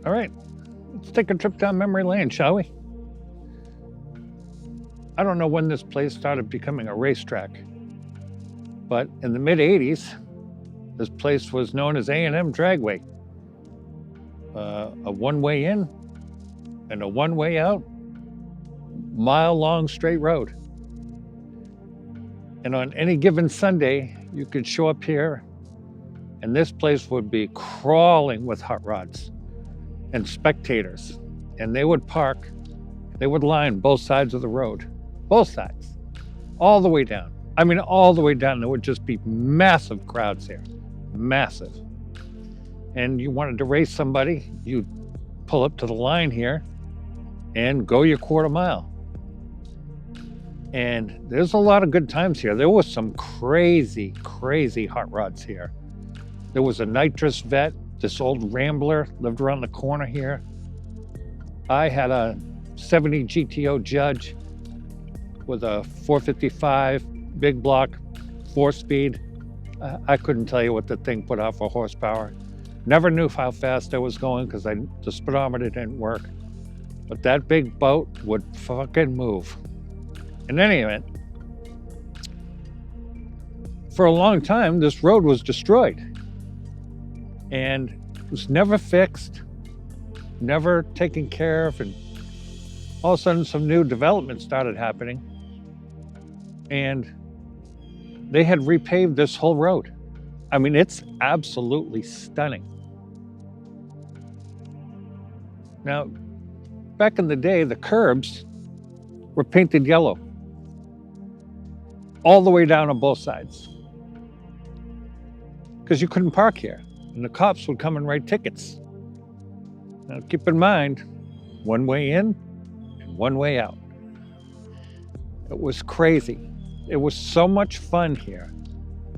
All right, let's take a trip down memory lane, shall we? I don't know when this place started becoming a racetrack, but in the mid-'80s, this place was known as A&M Dragway. A one-way in and a one-way out, mile-long straight road. And on any given Sunday, you could show up here and this place would be crawling with hot rods and spectators. And they would park, they would line both sides of the road, both sides, all the way down. I mean, all the way down. There would just be massive crowds here, massive. And you wanted to race somebody, you'd pull up to the line here and go your quarter mile. And there's a lot of good times here. There was some crazy, crazy hot rods here. There was a nitrous vet, this old Rambler lived around the corner here. I had a 70 GTO Judge with a 455 big block, 4-speed. I couldn't tell you what the thing put out for horsepower. Never knew how fast I was going because the speedometer didn't work. But that big boat would fucking move. In any event, for a long time, this road was destroyed. And it was never fixed, never taken care of. And all of a sudden, some new development started happening. And they had repaved this whole road. I mean, it's absolutely stunning. Now, back in the day, the curbs were painted yellow all the way down on both sides because you couldn't park here and the cops would come and write tickets. Now, keep in mind, one way in and one way out. It was crazy. It was so much fun here.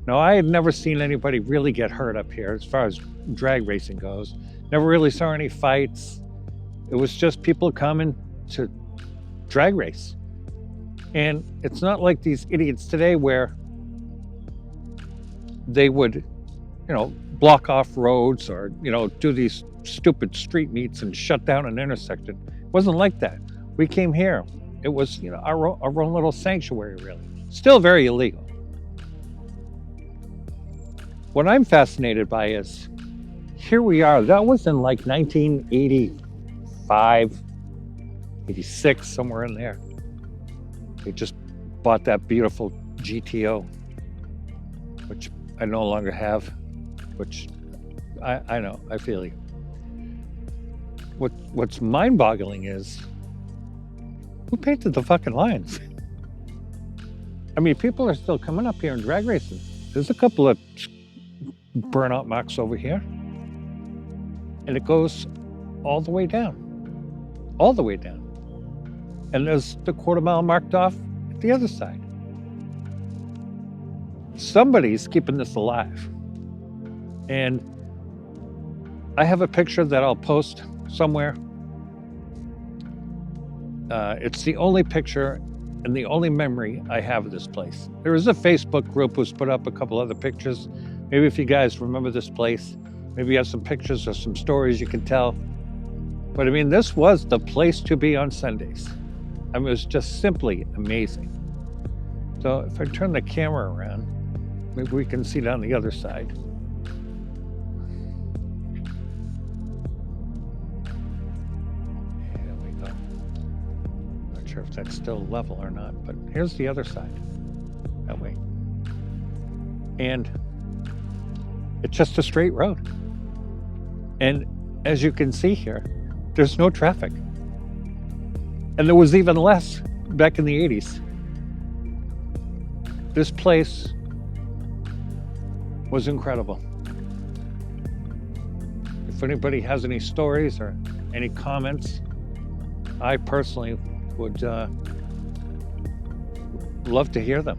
Now, I had never seen anybody really get hurt up here as far as drag racing goes. Never really saw any fights. It was just people coming to drag race. And it's not like these idiots today where they would, block off roads or, do these stupid street meets and shut down an intersection. It wasn't like that. We came here. It was, our own little sanctuary, really. Still very illegal. What I'm fascinated by is, here we are. That was in like 1985, 86, somewhere in there. They just bought that beautiful GTO, which I no longer have, which I know, I feel you. What's mind-boggling is, who painted the fucking lines? I mean, people are still coming up here and drag racing. There's a couple of burnout marks over here. And it goes all the way down. All the way down. And there's the quarter mile marked off at the other side. Somebody's keeping this alive. And I have a picture that I'll post somewhere. It's the only picture and the only memory I have of this place. There is a Facebook group who's put up a couple other pictures. Maybe if you guys remember this place, maybe you have some pictures or some stories you can tell. But I mean, this was the place to be on Sundays. I mean, it was just simply amazing. So if I turn the camera around, maybe we can see down the other side. There we go. Not sure if that's still level or not, but here's the other side. That way. And it's just a straight road. And as you can see here, there's no traffic. And there was even less back in the 80s. This place was incredible. If anybody has any stories or any comments, I personally would love to hear them.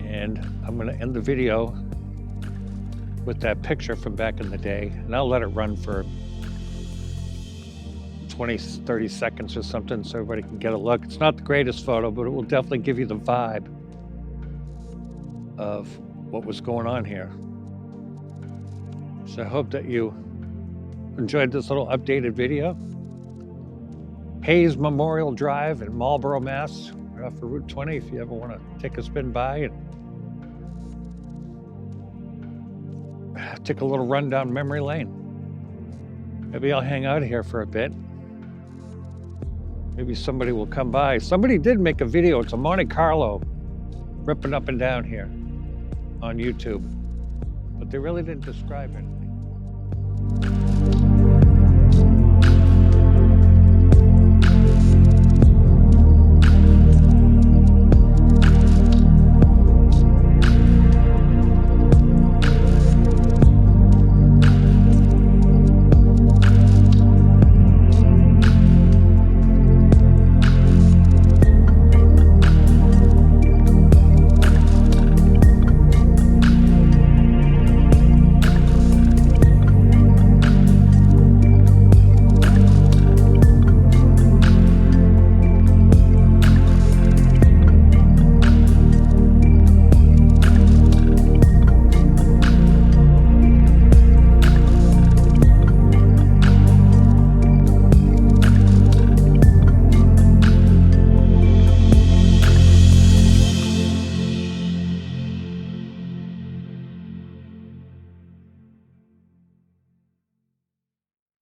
And I'm going to end the video with that picture from back in the day, and I'll let it run for 20, 30 seconds or something so everybody can get a look. It's not the greatest photo, but it will definitely give you the vibe of what was going on here. So I hope that you enjoyed this little updated video. Hayes Memorial Drive in Marlboro, Mass. Right off of Route 20 if you ever want to take a spin by and take a little run down memory lane. Maybe I'll hang out here for a bit. Maybe somebody will come by. Somebody did make a video. It's a Monte Carlo ripping up and down here on YouTube, but they really didn't describe anything.